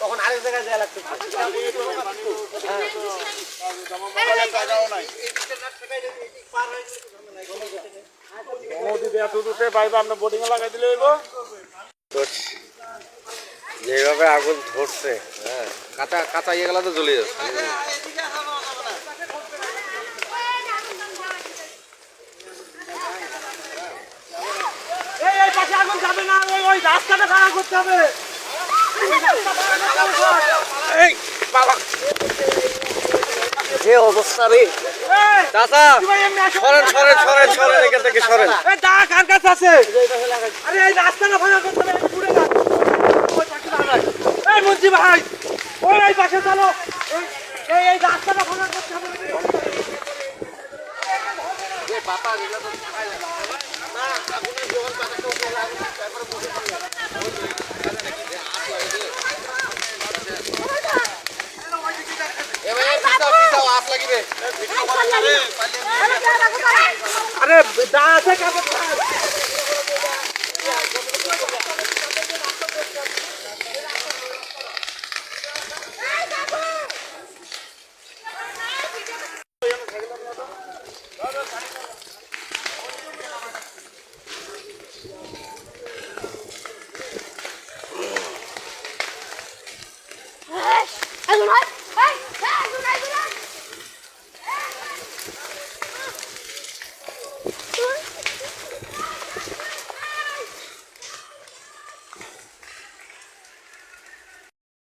তখন আরেক জায়গায় যাওয়া লাগতেছে। যেভাবে আগুন ধরছে, হ্যাঁ, কাঁচা কাঁচা ইয়ে গেলা তো জ্বলে যাচ্ছে। আগুন যাবে না, ওই রাস্তাটা খারাপ করতে হবে। যে অবস্থা রে চাচা, সরেন সরেন সরেন সরেন, এখান থেকে সরেন। কার কাছে আছে? আরে এই রাস্তাটা ভাঙা করতে হবে, ঘুরে না। এই মন্ত্রী ভাই, ওই এই পাশে চলো, এই রাস্তাটা ভাঙা করতে হবে। আরে দা আছে কাগজ। Hey,